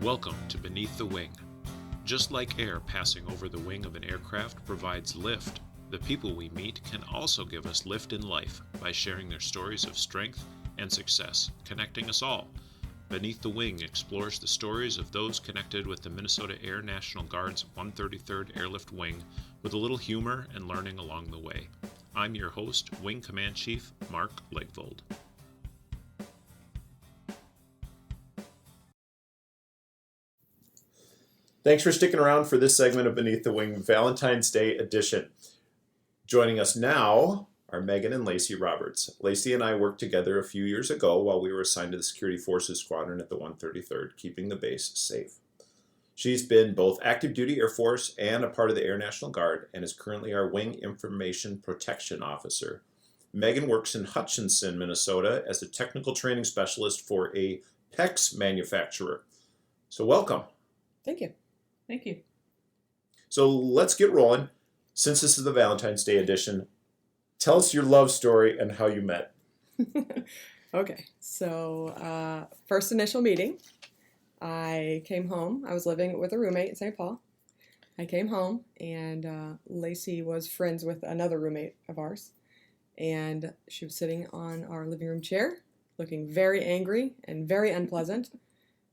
Welcome to Beneath the Wing. Just like air passing over the wing of an aircraft provides lift, the people we meet can also give us lift in life by sharing their stories of strength and success, connecting us all. Beneath the Wing explores the stories of those connected with the Minnesota Air National Guard's 133rd Airlift Wing with a little humor and learning along the way. I'm your host, Wing Command Chief Mark Legvold. Thanks for sticking around for this segment of Beneath the Wing Valentine's Day edition. Joining us now are Megan and Lacy Roberts. Lacy and I worked together a few years ago while we were assigned to the Security Forces Squadron at the 133rd, keeping the base safe. She's been both active duty Air Force and a part of the Air National Guard and is currently our Wing Information Protection Officer. Megan works in Hutchinson, Minnesota as a technical training specialist for a PEX manufacturer. So welcome. Thank you. Thank you. So let's get rolling. Since this is the Valentine's Day edition, tell us your love story and how you met. Okay, so first initial meeting, I came home. I was living with a roommate in St. Paul. I came home, and Lacy was friends with another roommate of ours, and she was sitting on our living room chair, looking very angry and very unpleasant,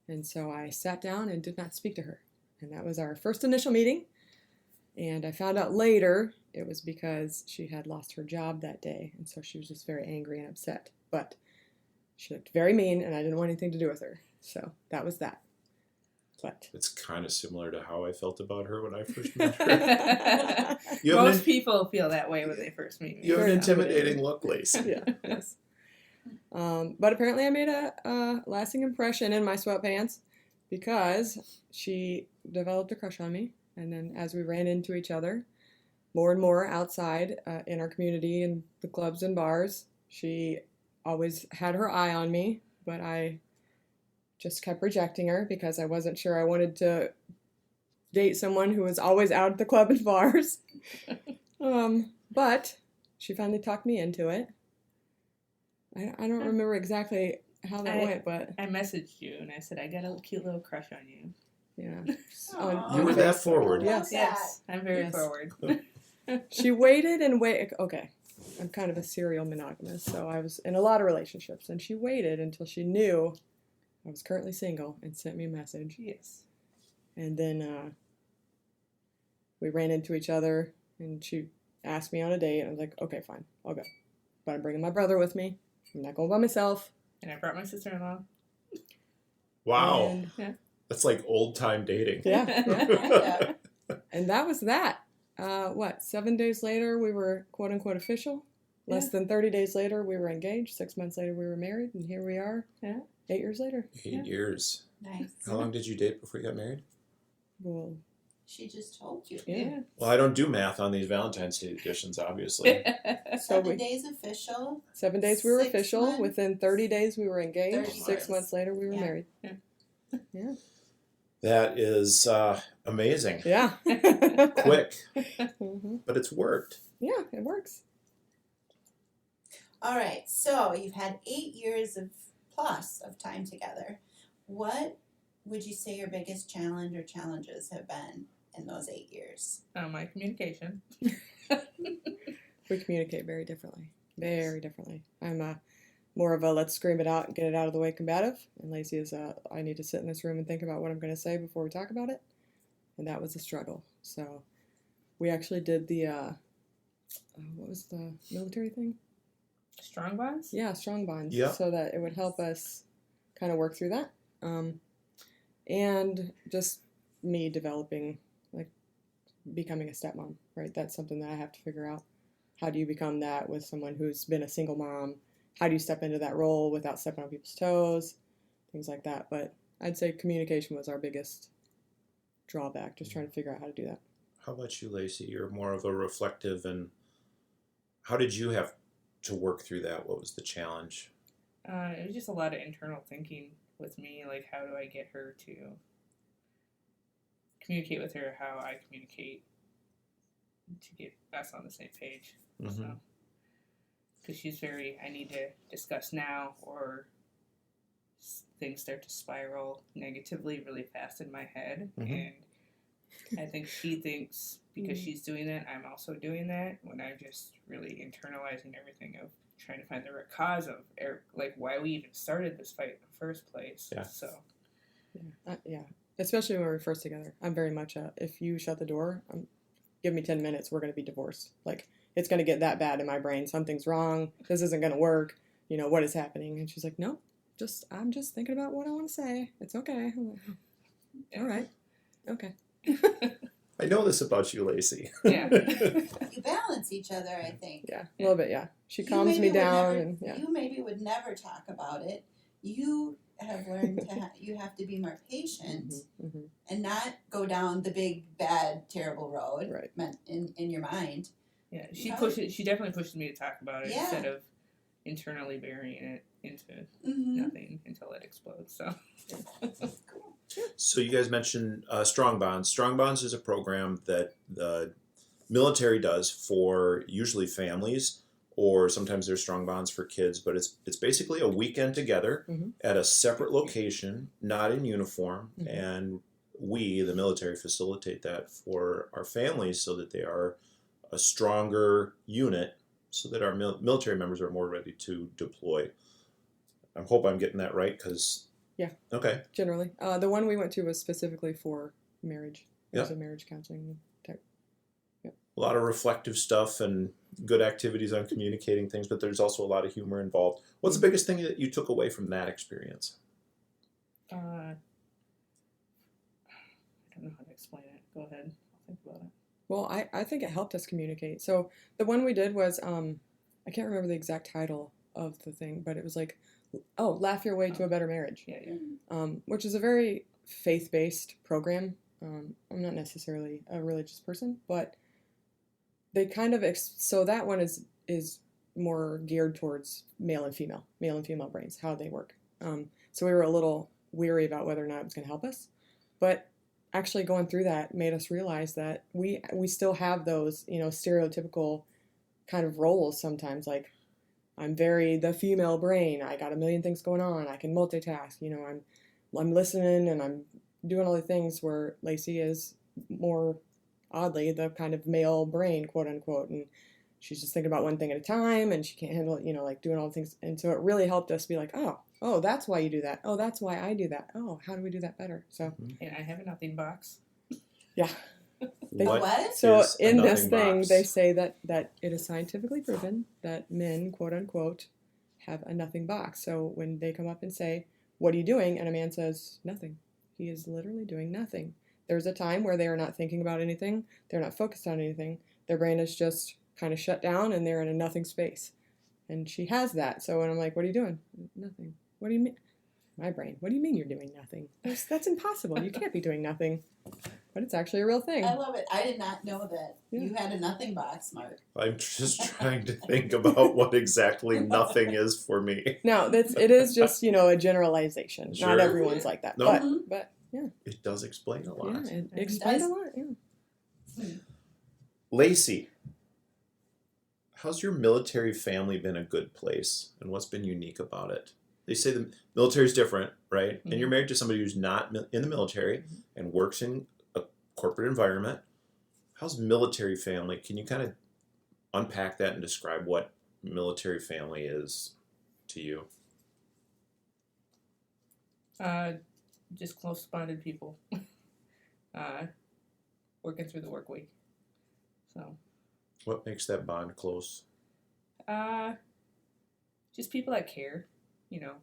and so I sat down and did not speak to her. And that was our first initial meeting. And I found out later it was because she had lost her job that day. And so she was just very angry and upset. But she looked very mean, and I didn't want anything to do with her. So that was that. But It's kind of similar to how I felt about her when I first met her. Most people feel that way when they first meet me. You have an Very intimidating look, Lacy. yeah, yes. But apparently I made a lasting impression in my sweatpants because she developed a crush on me. And then as we ran into each other more and more outside in our community and the clubs and bars, she always had her eye on me, but I just kept rejecting her because I wasn't sure I wanted to date someone who was always out at the club and bars. But she finally talked me into it. I don't remember exactly how that went, but I messaged you and I said, I got a cute little crush on you. yeah. You were that forward. Yes. Yes, I'm very Yes. forward. She waited and waited. Okay, I'm kind of a serial monogamous, so I was in a lot of relationships, and she waited until she knew I was currently single and sent me a message. Yes. And then we ran into each other, and she asked me on a date. I was like, okay, fine, I'll go. But I'm bringing my brother with me. I'm not going by myself. And I brought my sister-in-law. Wow. And, Yeah. That's like old-time dating. yeah. And that was that. 7 days later, we were quote-unquote official. Less than 30 days later, we were engaged. 6 months later, we were married. And here we are, 8 years later. 8 years. Nice. How long did you date before you got married? Well, She just told you. yeah. Well, I don't do math on these Valentine's Day editions, obviously. So 7 days official. 7 days we were 6 official. months? Within 30 days, we were engaged. 30 6 months. months later, we were Yeah. married. Yeah. That is amazing. Yeah. Quick, hmm but it's worked. Yeah, it works. All right. So you've had 8 years plus of time together. What would you say your biggest challenge or challenges have been in those 8 years? My communication. We communicate very differently. Very differently. I'm more of a let's scream it out and get it out of the way combative. And Lacy is I need to sit in this room and think about what I'm going to say before we talk about it. And that was a struggle. So we actually did the, what was the military thing? Strong bonds? Yeah, strong bonds. Yeah. So that it would help us kind of work through that. And just me developing, like, becoming a stepmom, right? That's something that I have to figure out. How do you become that with someone who's been a single mom? How do you step into that role without stepping on people's toes? Things like that. But I'd say communication was our biggest drawback, just trying to figure out how to do that. How about you, Lacy? You're more of a reflective, and how did you have to work through that? What was the challenge? It was just a lot of internal thinking with me, like how do I get her to communicate with her how I communicate to get us on the same page. Mm-hmm. So, because she's very, I need to discuss now, or things start to spiral negatively really fast in my head. Mhm. And I think she thinks because she's doing that, I'm also doing that, when I'm just really internalizing everything of trying to find the root cause of like why we even started this fight in the first place. Yeah. So Yeah. Especially when we were first together. I'm very much if you shut the door, give me 10 minutes, we're going to be divorced. Like, it's going to get that bad in my brain. Something's wrong. This isn't going to work. You know, what is happening? And she's like, no, I'm just thinking about what I want to say. It's okay. I'm like, yeah. all right. Okay. I know this about you, Lacey. Yeah. You balance each other, I think. Yeah, a little bit, yeah. She You calms maybe me would down. never- And yeah. You maybe would never talk about it. You have learned to you have to be more patient Mm-hmm. and not go down the big, bad, terrible road Right. in your mind. Yeah, she Because- She definitely pushes me to talk about it Yeah. instead of internally burying it into Mm-hmm. nothing until it explodes. So Cool. So you guys mentioned Strong Bonds. Strong Bonds is a program that the military does for usually families, or sometimes there's Strong Bonds for kids. But it's basically a weekend together Mhm. at a separate location, not in uniform, Mhm. and we, the military, facilitate that for our families so that they are a stronger unit, so that our military members are more ready to deploy. I hope I'm getting that right, because Yeah. Okay. Generally. The one we went to was specifically for marriage. It was Yeah. a marriage counseling type. A lot of reflective stuff and good activities on communicating things, but there's also a lot of humor involved. What's the biggest thing that you took away from that experience? I don't know how to explain it. Go ahead. I'll think about it. Well, I think it helped us communicate. So the one we did was, I can't remember the exact title of the thing, but it was like, Laugh Your Way to a Better Marriage, Yeah. which is a very faith-based program. I'm not necessarily a religious person, but they kind of, so that one is more geared towards male and female brains, how they work. So we were a little weary about whether or not it was going to help us, but actually going through that made us realize that we still have those, stereotypical kind of roles sometimes. Like, I'm very the female brain. I got a million things going on. I can multitask. I'm listening and I'm doing all the things, where Lacy is more oddly the kind of male brain, quote unquote, and she's just thinking about one thing at a time, and she can't handle it, like doing all the things. And so it really helped us be like, oh, that's why you do that. Oh, that's why I do that. Oh, how do we do that better? So And I have a nothing box. yeah. What? So is a in this nothing thing, box? they say that it is scientifically proven that men, quote unquote, have a nothing box. So when they come up and say, "What are you doing?" and a man says, "Nothing," he is literally doing nothing. There's a time where they are not thinking about anything. They're not focused on anything. Their brain is just kind of shut down, and they're in a nothing space. And she has that. So when I'm like, "What are you doing?" "Nothing." "What do you mean?" My brain. "What do you mean you're doing nothing? That's impossible. You can't be doing nothing." But it's actually a real thing. I love it. I did not know that Yeah. you had a nothing box, Mark. I'm just trying to think about what exactly nothing is for me. No, it is just, a generalization. Sure. Not everyone's like that. No. But yeah. It does explain a lot. Yeah, it It explains a does. lot, yeah. Lacey, how's your military family been a good place, and what's been unique about it? They say the military is different, right? And you're married to somebody who's not in the military and works in a corporate environment. How's military family? Can you kind of unpack that and describe what military family is to you? Just close-bonded people. Working through the work week. So, What makes that bond close? just people that care,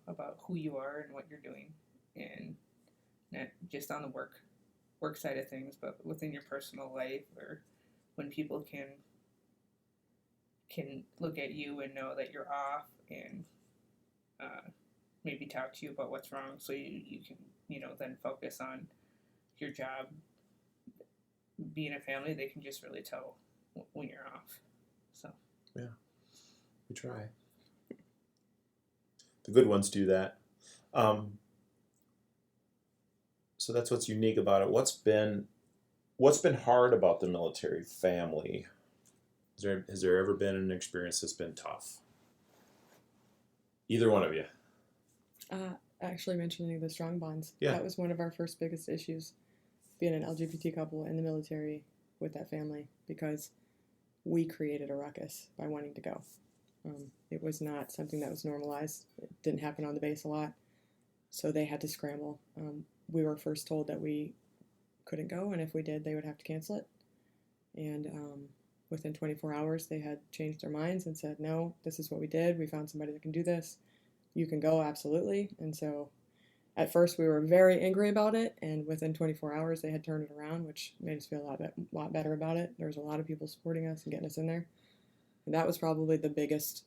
about who you are and what you're doing, and not just on the work side of things, but within your personal life, or when people can look at you and know that you're off, and maybe talk to you about what's wrong, so you can then focus on your job. Being a family, they can just really tell when you're off. So We try. The good ones do that. So that's what's unique about it. What's been hard about the military family? Has there ever been an experience that's been tough? Either one of you. actually mentioning the strong bonds. Yeah. That was one of our first biggest issues, being an LGBT couple in the military with that family, because we created a ruckus by wanting to go. It was not something that was normalized. It didn't happen on the base a lot, so they had to scramble. We were first told that we couldn't go, and if we did, they would have to cancel it. And within 24 hours, they had changed their minds and said, no, this is what we did. We found somebody that can do this. You can go, absolutely. And so at first we were very angry about it, and within 24 hours they had turned it around, which made us feel a lot better about it. There was a lot of people supporting us and getting us in there. And that was probably the biggest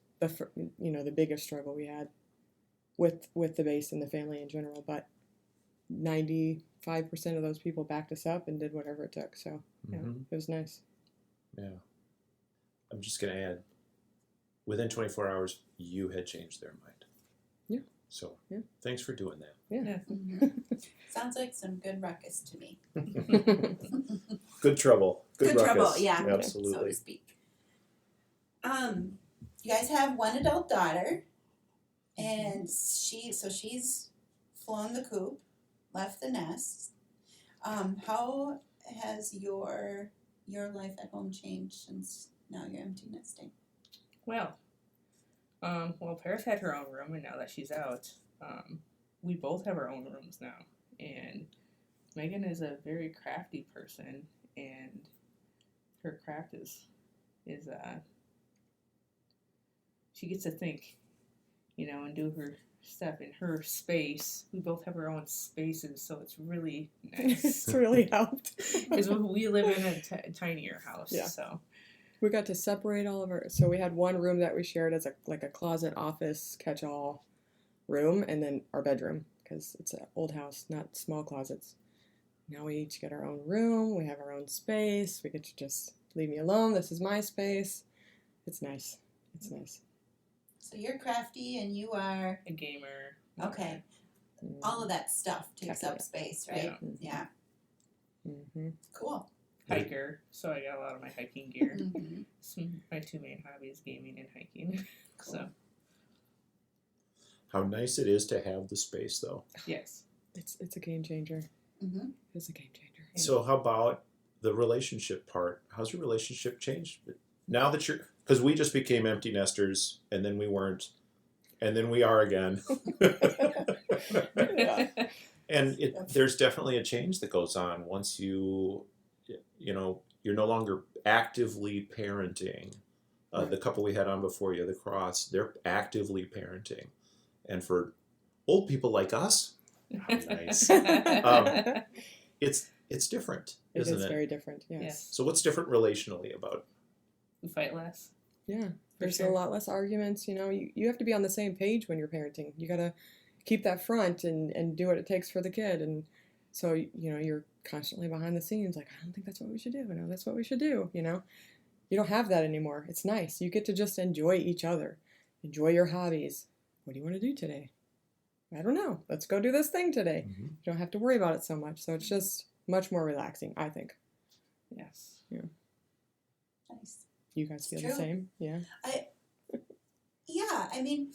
struggle we had with the base and the family in general. But 95% of those people backed us up and did whatever it took. So yeah, it was nice. Yeah. I'm just going to add, within 24 hours, you had changed their mind. Yeah. So yeah. Thanks for doing that. Yeah. Sounds like some good ruckus to me. Good trouble. Good ruckus. Trouble, yeah. Absolutely. So to speak. You guys have one adult daughter, and she's flown the coop, left the nest. How has your life at home changed since now you're empty nesting? Well, Paris had her own room, and now that she's out, we both have our own rooms now. And Megan is a very crafty person, and her craft is she gets to think, and do her stuff in her space. We both have our own spaces, so it's really nice. It's really helped. Because we live in a tinier house, yeah. So we got to separate all of our. So we had one room that we shared as a closet, office, catch-all room, and then our bedroom, because it's an old house, not small closets. Now we each get our own room. We have our own space. We get to just leave me alone. This is my space. It's nice. It's nice. So you're crafty and you are a gamer. Okay. All of that stuff takes up space, right? Yeah. Mm-hmm. Cool. Hiker, so I got a lot of my hiking gear. Mm-hmm. My two main hobbies, gaming and hiking. Cool. So. How nice it is to have the space, though. Yes. It's a game changer. Mm-hmm. It's a game changer. So how about the relationship part? How's your relationship changed? Now that because we just became empty nesters, and then we weren't, and then we are again. And there's definitely a change that goes on once you're no longer actively parenting. The couple we had on before you, the Cross, they're actively parenting. And for old people like us, nice. It's different, isn't it? It is very different, yes. So what's different relationally about? We fight less. Yeah, there's sure. a lot less arguments. You have to be on the same page when you're parenting. You got to keep that front and do what it takes for the kid. And so, you're constantly behind the scenes like, I don't think that's what we should do. No, that's what we should do. You don't have that anymore. It's nice. You get to just enjoy each other. Enjoy your hobbies. What do you want to do today? I don't know. Let's go do this thing today. Mm-hmm. You don't have to worry about it so much. So it's just much more relaxing, I think. Yes. Yeah. Nice. You guys feel True. the same? Yeah. I mean,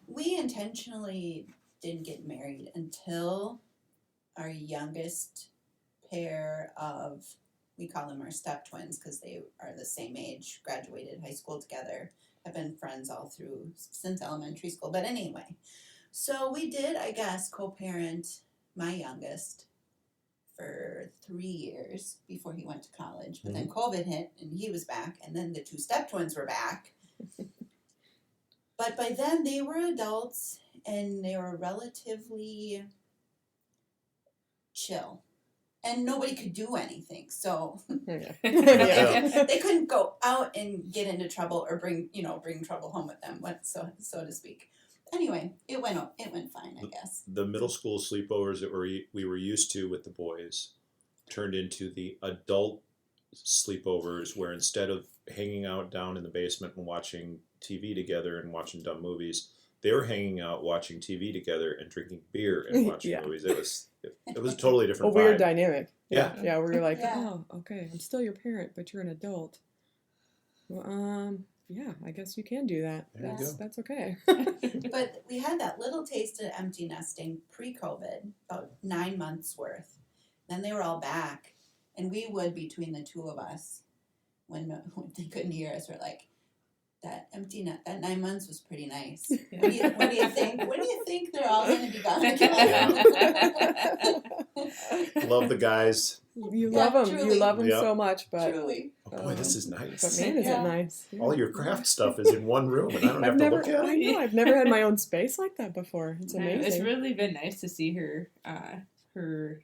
we intentionally didn't get married until our youngest pair of, we call them our step twins because they are the same age, graduated high school together, have been friends all through since elementary school. But anyway, so we did, I guess, co-parent my youngest for 3 years before he went to college. But then COVID hit and he was back, and then the two step twins were back. But by then they were adults and they were relatively chill. And nobody could do anything, so they couldn't go out and get into trouble or bring trouble home with them, so to speak. Anyway, it went fine, I guess. The middle school sleepovers that we were used to with the boys turned into the adult sleepovers, where instead of hanging out down in the basement and watching TV together and watching dumb movies, they were hanging out watching TV together and drinking beer and watching movies. It was a totally different vibe. Weird dynamic. Yeah. Yeah, where you're like, Yeah. oh, okay, I'm still your parent, but you're an adult. Well, yeah, I guess you can do that. There you go. That's okay. But we had that little taste of empty nesting pre-COVID, about 9 months worth. Then they were all back, and we would, between the two of us, when they couldn't hear us, we're like, that 9 months was pretty nice. Yeah. What do you think? When do you think they're all going to be gone again? Love the guys. You Yeah, love them. truly. You love them Yep. so much, but Truly. Oh boy, this is nice. but man, is Yeah. it nice? All your craft stuff is in one room, and I don't have to look at I it. know. I've never had my own space like that before. It's amazing. It's really been nice to see her. Her.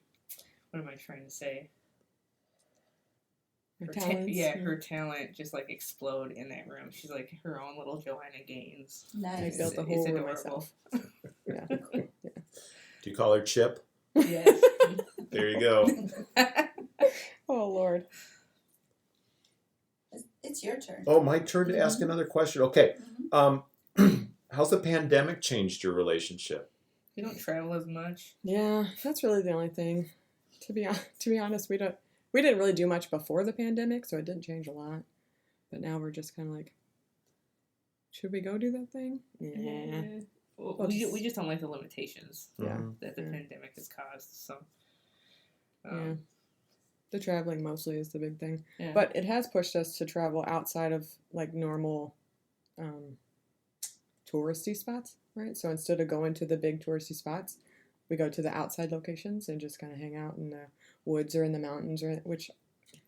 What am I trying to say? Her Her talents. her talent just like explode in that room. She's like her own little Joanna Gaines. Nice. I built the It's whole room adorable. myself. Yeah. Do you call her Chip? Yes. There you go. Oh Lord. It's your turn. Oh, my turn to ask another question. Okay. How's the pandemic changed your relationship? We don't travel as much. Yeah, that's really the only thing. To be honest, we didn't really do much before the pandemic, so it didn't change a lot. But now we're just kind of like, should we go do that thing? Yeah. Well, Well, we just don't like the limitations Yeah. that the Yeah. pandemic has caused. So. Yeah. The traveling mostly is the big thing. Yeah. But it has pushed us to travel outside of like normal touristy spots, right? So instead of going to the big touristy spots, we go to the outside locations and just kind of hang out in the woods or in the mountains, which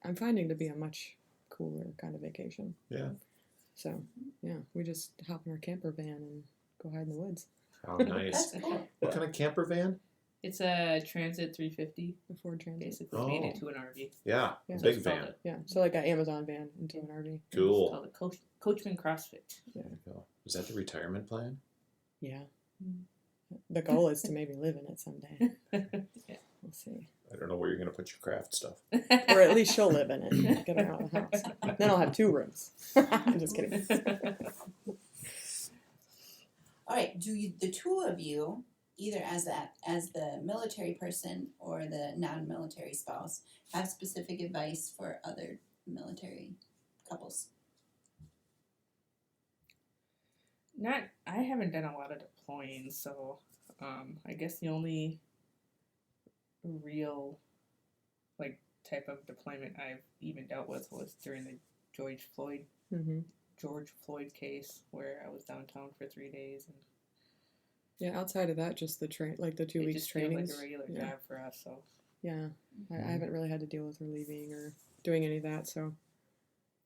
I'm finding to be a much cooler kind of vacation. Yeah. So, yeah, we just hop in our camper van and go hide in the woods. How nice. That's cool. What kind of camper van? It's a Transit 350, The Ford Transit. basically made Oh. into an RV. Yeah, Yeah. big it's called van. Yeah, so like an Amazon van into an RV. It's Cool. called a Coachman CrossFit. Is that the retirement plan? Yeah. The goal is to maybe live in it someday. Yeah. We'll see. I don't know where you're going to put your craft stuff. Or at least she'll live in it. Get her out of the house. Then I'll have 2 rooms. I'm just kidding. All right. Do you, the two of you, either as the military person or the non-military spouse, have specific advice for other military couples? I haven't done a lot of deploying, so I guess the only real like type of deployment I've even dealt with was during the George Floyd case, where I was downtown for 3 days, and Yeah, outside of that, just the like the 2 it weeks just feels trainings. like a regular Yeah. job for us. So Yeah, I haven't really had to deal with her leaving or doing any of that, so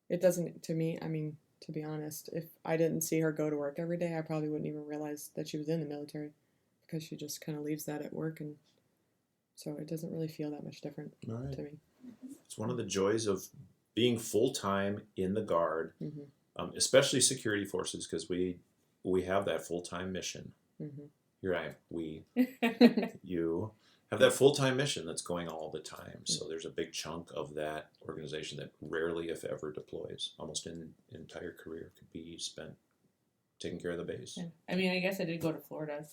it doesn't, to me, I mean, to be honest, if I didn't see her go to work every day, I probably wouldn't even realize that she was in the military, because she just kind of leaves that at work, and so it doesn't really feel that much different All right. to me. It's one of the joys of being full-time in the Guard, Mm-hmm. especially security forces, because we have that full-time mission. Mm-hmm. Here I am. You have that full-time mission that's going all the time. So there's a big chunk of that organization that rarely, if ever, deploys. Almost an entire career could be spent taking care of the base. yeah. I mean, I guess I did go to Florida at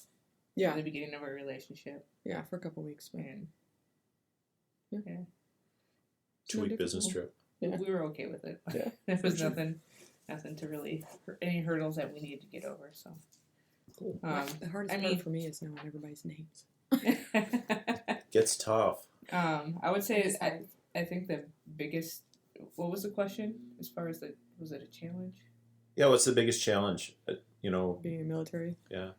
Yeah, the beginning of our relationship, yeah, for a couple weeks, but and yeah. yeah, It's no 2-week business different. trip. Yeah. we were okay with it. Yeah, There was for sure. nothing to really any hurdles that we needed to get over. So Cool. The hardest I part mean- for me is knowing everybody's names. Gets tough. I would say It is hard. I think the biggest. What was the question? As far as was it a challenge? Yeah, what's the biggest challenge? Being in the military, Yeah.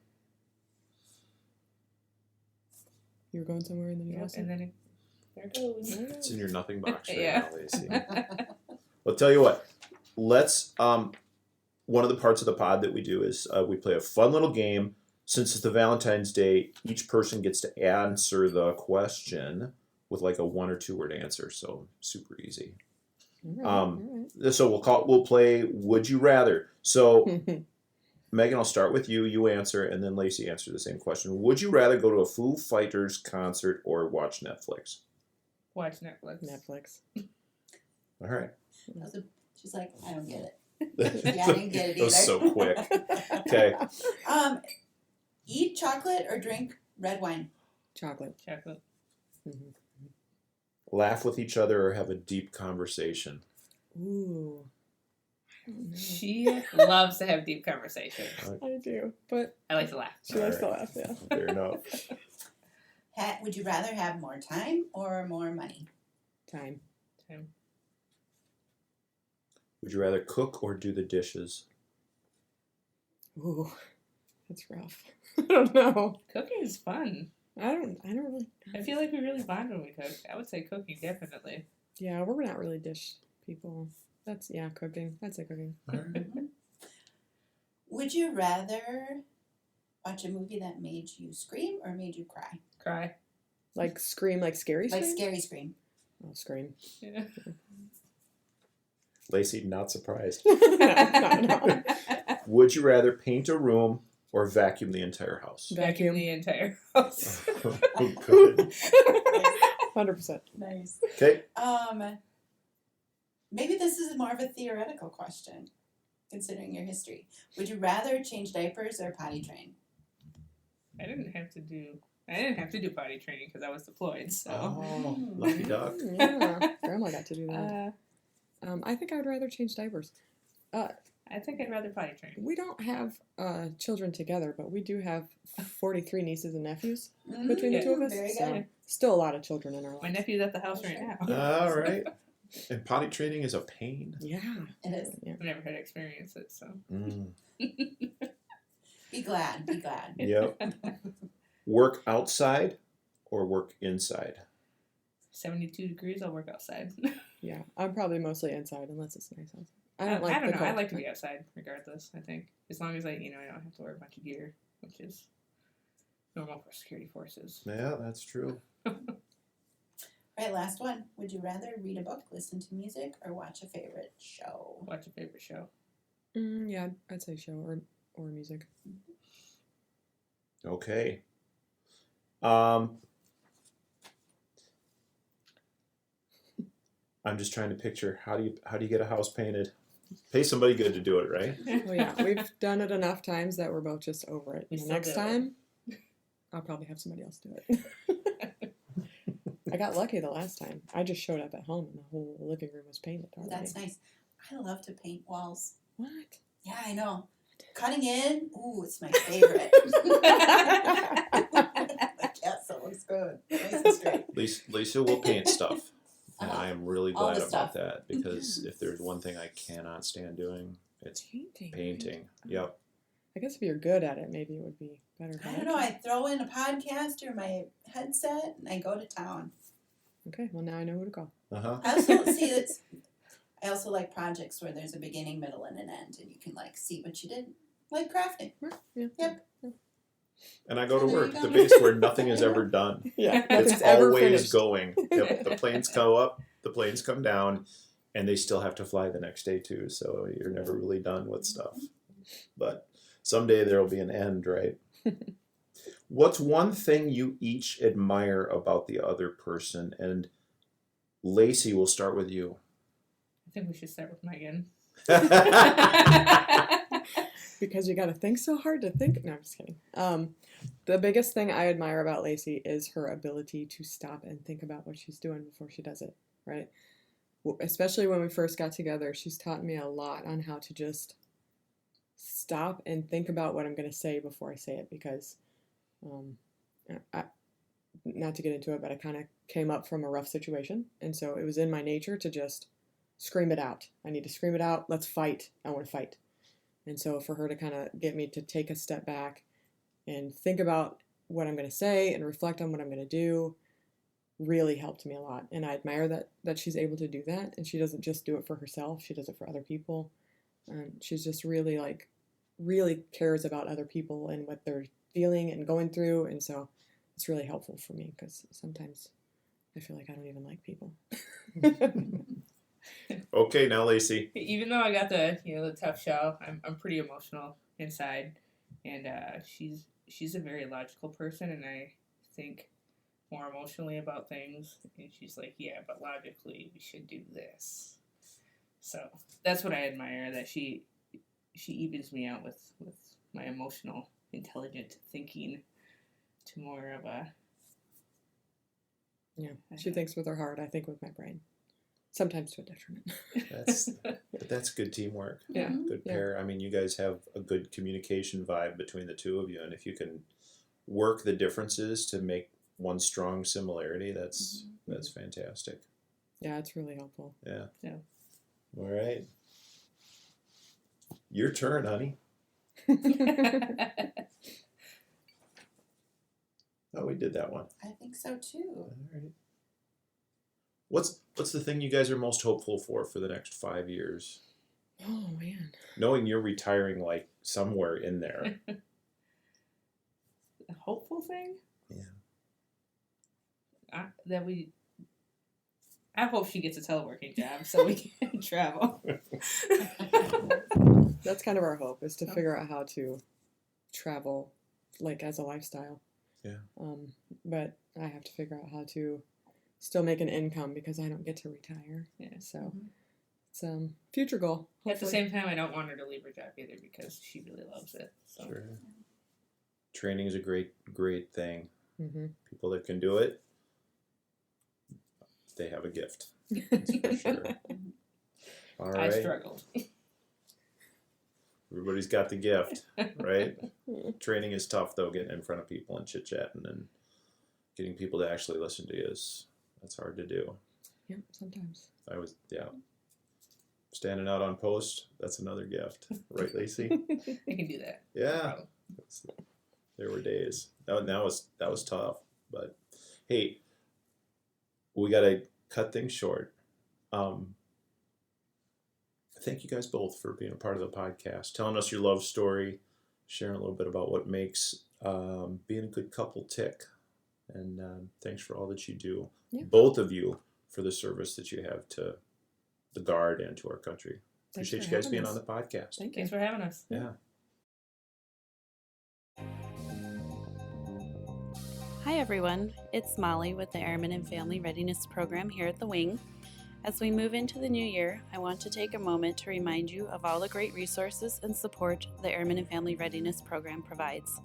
you were going somewhere and then you Yeah, lost and it. then there it goes. It's in your nothing box right Yeah. now, Lacey. Well, tell you what. Let's. One of the parts of the pod that we do is we play a fun little game. Since it's the Valentine's Day, each person gets to answer the question with like a 1 or 2 word answer. So super easy. All right, So we'll play Would You Rather. So all right. Megan, I'll start with you. You answer, and then Lacey answer the same question. Would you rather go to a Foo Fighters concert or watch Netflix? Watch Netflix. Netflix. All right. She's like, I don't get it. Yeah, I didn't get it That was either. so quick. Okay. Eat chocolate or drink red wine? Chocolate. Chocolate. Mm-hmm. Laugh with each other or have a deep conversation. Ooh, don't know. She loves to have deep conversations. I do, but I like to laugh. she likes to laugh, yeah. Fair enough. Would you rather have more time or more money? Time. Would you rather cook or do the dishes? Ooh, that's rough. I don't know. Cooking is fun. I don't really. I feel like we really bond when we cook. I would say cooking, definitely. Yeah, we're not really dish people. That's, cooking. I'd say cooking. All right. Would you rather watch a movie that made you scream or made you cry? Cry. Like scream, like scary scream? Like scary scream. Oh, scream. Yeah. Lacey, not surprised. No. Would you rather paint a room or vacuum the entire house? Vacuum the entire house. Oh, good. 100%. Nice. Okay. Maybe this is more of a theoretical question, considering your history. Would you rather change diapers or potty train? I didn't have to do potty training because I was deployed. So. Oh, lucky duck. Yeah, Grandma got to do that. I think I would rather change diapers. I think I'd rather potty train. We don't have children together, but we do have 43 nieces and nephews between the two of us. Very So good. still a lot of children in our lives. My nephew's at the house right now. All right. And potty training is a pain. Yeah. It is. Yeah. I've never had to experience it, so. Be glad. Be glad. Yep. Work outside or work inside? 72 degrees, I'll work outside. Yeah. I'm probably mostly inside unless it's nice outside. I I don't like the know. cold. I like to be outside regardless, I think. As long as I don't have to wear a bunch of gear, which is normal for security forces. Yeah, that's true. All right, last one. Would you rather read a book, listen to music, or watch a favorite show? Watch a favorite show. Yeah, I'd say show or music. Okay. I'm just trying to picture how do you get a house painted? Pay somebody good to do it, right? Well, yeah, we've done it enough times that we're both just over it. We And the still next do it. time, I'll probably have somebody else do it. I got lucky the last time. I just showed up at home and the whole living room was painted already. That's nice. I love to paint walls. What? Yeah, I know. Cutting in, ooh, it's my favorite. Yes, that looks good. Nice and straight. Lisa will paint stuff. And Uh-huh. I am really All glad the about stuff. that because if there's one thing I cannot stand doing, it's Painting. painting. Yep. I guess if you're good at it, maybe it would be better. I don't know. I throw in a podcast or my headset and I go to town. Okay, well now I know who to call. Uh-huh. I also see that. I also like projects where there's a beginning, middle, and an end, and you can like see what you did, like crafting. Yeah. Yep. And I go to There you work, go. the base where nothing is ever done. Yeah, It's nothing's ever always finished. going. Yep. The planes go up, the planes come down, and they still have to fly the next day too. So you're never really done with stuff. But someday there'll be an end, right? What's one thing you each admire about the other person? And Lacey, we'll start with you. I think we should start with Megan. Because you got to think so hard to think. No, I'm just kidding. The biggest thing I admire about Lacey is her ability to stop and think about what she's doing before she does it, right? Especially when we first got together, she's taught me a lot on how to just stop and think about what I'm going to say before I say it because, not to get into it, but I kind of came up from a rough situation. And so it was in my nature to just scream it out. I need to scream it out. Let's fight. I want to fight. And so for her to kind of get me to take a step back and think about what I'm going to say and reflect on what I'm going to do really helped me a lot. And I admire that she's able to do that. And she doesn't just do it for herself. She does it for other people. And she's just really really cares about other people and what they're feeling and going through. And so it's really helpful for me because sometimes I feel like I don't even like people. Okay, now Lacey. Even though I got the the tough shell, I'm pretty emotional inside, and she's a very logical person, and I think more emotionally about things. And she's like, yeah, but logically we should do this. So that's what I admire, that she evens me out with my emotional, intelligent thinking to more of a. Yeah, she thinks with her heart. I think with my brain. sometimes to a detriment. That's good teamwork. Yeah. Good pair. I mean, you guys have a good communication vibe between the two of you, and if you can work the differences to make one strong similarity, that's fantastic. Yeah, it's really helpful. Yeah. Yeah. All right. Your turn, honey. Oh, we did that one. I think so too. All right. What's the thing you guys are most hopeful for the next 5 years? Oh man. Knowing you're retiring like somewhere in there. A hopeful thing? Yeah. I hope she gets a teleworking job so we can travel. That's kind of our hope, is to figure out how to travel like as a lifestyle. Yeah. But I have to figure out how to still make an income because I don't get to retire. Yeah. So it's future goal. Hopefully. At the same time, I don't want her to leave her job either because she really loves it. So. Sure. Training is a great thing. Mm-hmm. People that can do it, they have a gift. That's for sure. All right. I struggled. Everybody's got the gift, right? Training is tough though, getting in front of people and chit-chatting and getting people to actually listen to you that's hard to do. Yep, sometimes. Standing out on post, that's another gift. Right, Lacy? I can do that. Yeah. There were days. That was tough. But hey, we got to cut things short. Thank you guys both for being a part of the podcast, telling us your love story, sharing a little bit about what makes being a good couple tick. And thanks for all that you do, both of you, for the service that you have to the Guard and to our country. Appreciate you guys being on the podcast. Thanks for having us. Yeah. Hi everyone, it's Molly with the Airmen and Family Readiness Program here at the Wing. As we move into the new year, I want to take a moment to remind you of all the great resources and support the Airmen and Family Readiness Program provides.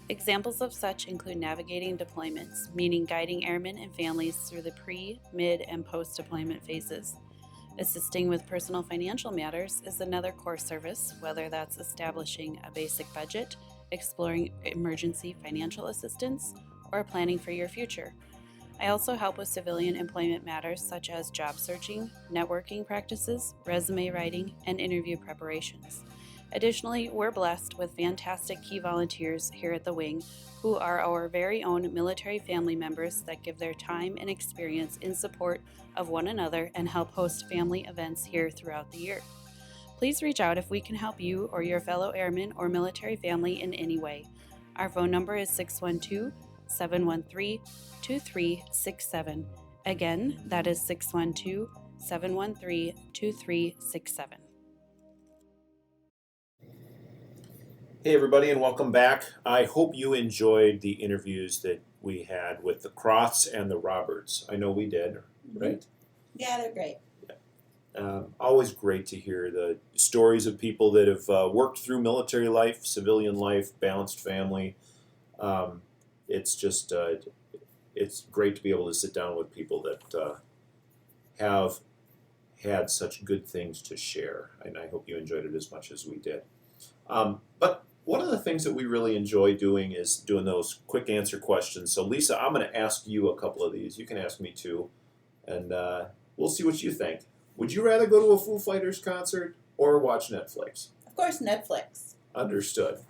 Examples of such include navigating deployments, meaning guiding airmen and families through the pre, mid, and post-deployment phases. Assisting with personal financial matters is another core service, whether that's establishing a basic budget, exploring emergency financial assistance, or planning for your future. I also help with civilian employment matters such as job searching, networking practices, resume writing, and interview preparations. Additionally, we're blessed with fantastic key volunteers here at the Wing who are our very own military family members that give their time and experience in support of one another and help host family events here throughout the year. Please reach out if we can help you or your fellow airmen or military family in any way. Our phone number is 612-713-2367. Again, that is 612-713-2367. Hey everybody, and welcome back. I hope you enjoyed the interviews that we had with the Croths and the Roberts. I know we did, right? Yeah, they're great. Always great to hear the stories of people that have worked through military life, civilian life, balanced family. It's just, it's great to be able to sit down with people that have had such good things to share, and I hope you enjoyed it as much as we did. But one of the things that we really enjoy doing is doing those quick answer questions. So Lisa, I'm going to ask you a couple of these. You can ask me too, and we'll see what you think. Would you rather go to a Foo Fighters concert or watch Netflix? Of course, Netflix. Understood.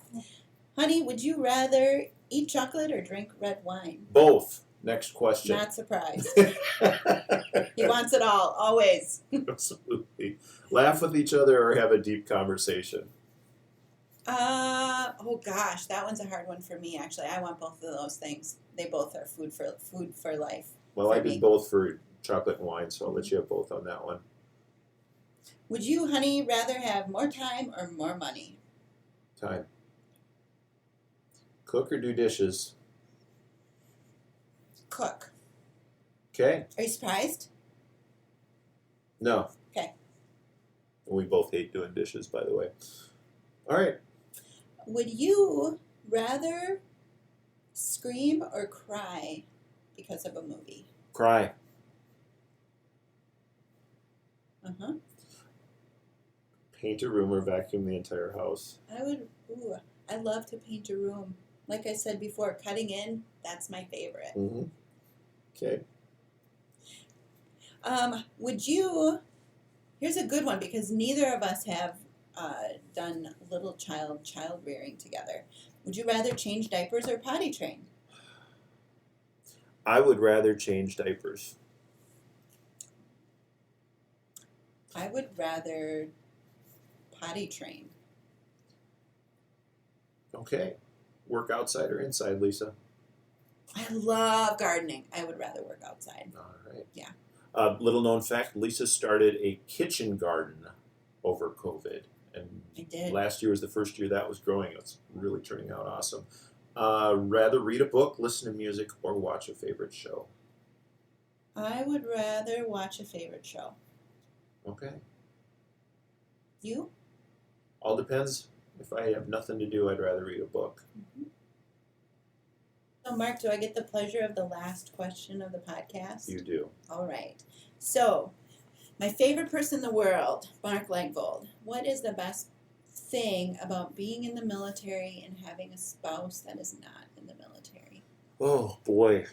Honey, would you rather eat chocolate or drink red wine? Both. Next question. Not surprised. He wants it all, always. Absolutely. Laugh with each other or have a deep conversation? Oh gosh, that one's a hard one for me. Actually, I want both of those things. They both are food for life. Well, I for did me. both for chocolate and wine, so I'll let you have both on that one. Would you, honey, rather have more time or more money? Time. Cook or do dishes? Cook. Okay. Are you surprised? No. Okay. We both hate doing dishes, by the way. All right. Would you rather scream or cry because of a movie? Cry. Uh-huh. Paint a room or vacuum the entire house. I love to paint a room. Like I said before, cutting in, that's my favorite. Mm-hmm. Okay. Here's a good one because neither of us have done little child rearing together. Would you rather change diapers or potty train? I would rather change diapers. I would rather potty train. Okay. Work outside or inside, Lisa? I love gardening. I would rather work outside. All right. Yeah. Little known fact, Lisa started a kitchen garden over COVID. And I did. last year was the first year that was growing. It's really turning out awesome. Rather read a book, listen to music, or watch a favorite show? I would rather watch a favorite show. Okay. You? All depends. If I have nothing to do, I'd rather read a book. Mm-hmm. So, Mark, do I get the pleasure of the last question of the podcast? You do. All right. So, my favorite person in the world, Mark Legvold. What is the best thing about being in the military and having a spouse that is not in the military? Oh, boy.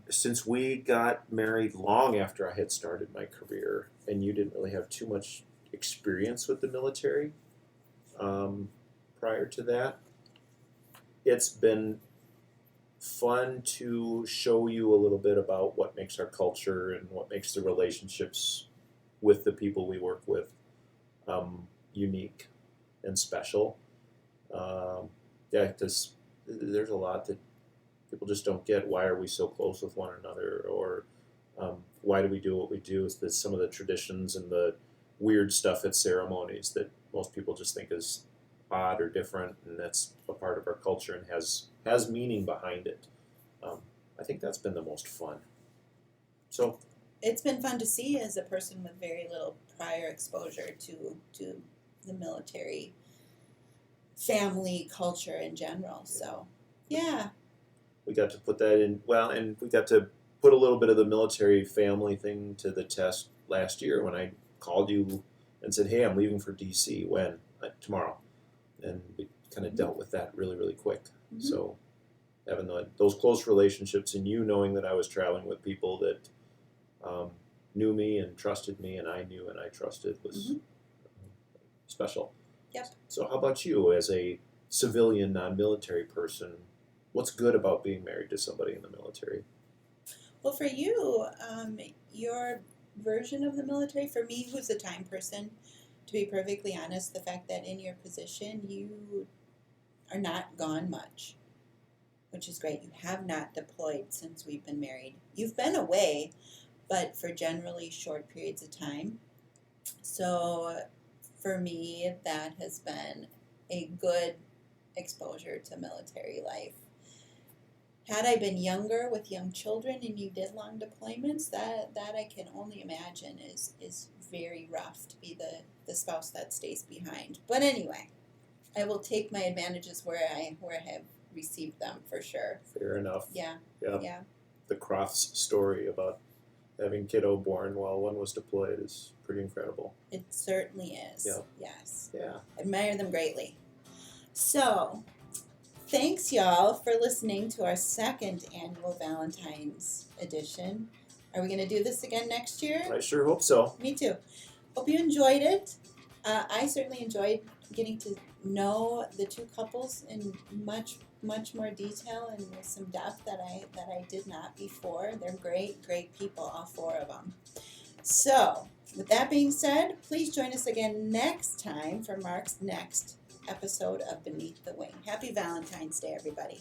Since we got married long after I had started my career, and you didn't really have too much experience with the military prior to that, it's been fun to show you a little bit about what makes our culture and what makes the relationships with the people we work with unique and special. Because there's a lot that people just don't get. Why are we so close with one another? Or why do we do what we do? It's that some of the traditions and the weird stuff at ceremonies that most people just think is odd or different, and that's a part of our culture and has meaning behind it. I think that's been the most fun. So It's been fun to see as a person with very little prior exposure to the military family culture in general. So, yeah. we got to put that in, and we got to put a little bit of the military family thing to the test last year when I called you and said, hey, I'm leaving for DC. When? Tomorrow. And we kind of dealt with that really, really quick. Mm-hmm. So having those close relationships and you knowing that I was traveling with people that knew me and trusted me and I knew and I trusted was special. Yep. So how about you as a civilian, non-military person? What's good about being married to somebody in the military? Well, for you, your version of the military, for me, who's a time person, to be perfectly honest, the fact that in your position you are not gone much, which is great. You have not deployed since we've been married. You've been away, but for generally short periods of time. So for me, that has been a good exposure to military life. Had I been younger with young children and you did long deployments, that I can only imagine is very rough to be the spouse that stays behind. But anyway, I will take my advantages where I have received them for sure. Fair enough. Yeah. The Crofts story about having kiddo born while one was deployed is pretty incredible. It certainly is. Yeah. Yes. Yeah. Admire them greatly. So, thanks, y'all, for listening to our second annual Valentine's edition. Are we going to do this again next year? I sure hope so. Me too. Hope you enjoyed it. I certainly enjoyed getting to know the two couples in much more detail and with some depth that I did not before. They're great people, all four of them. So, with that being said, please join us again next time for Mark's next episode of Beneath the Wing. Happy Valentine's Day, everybody.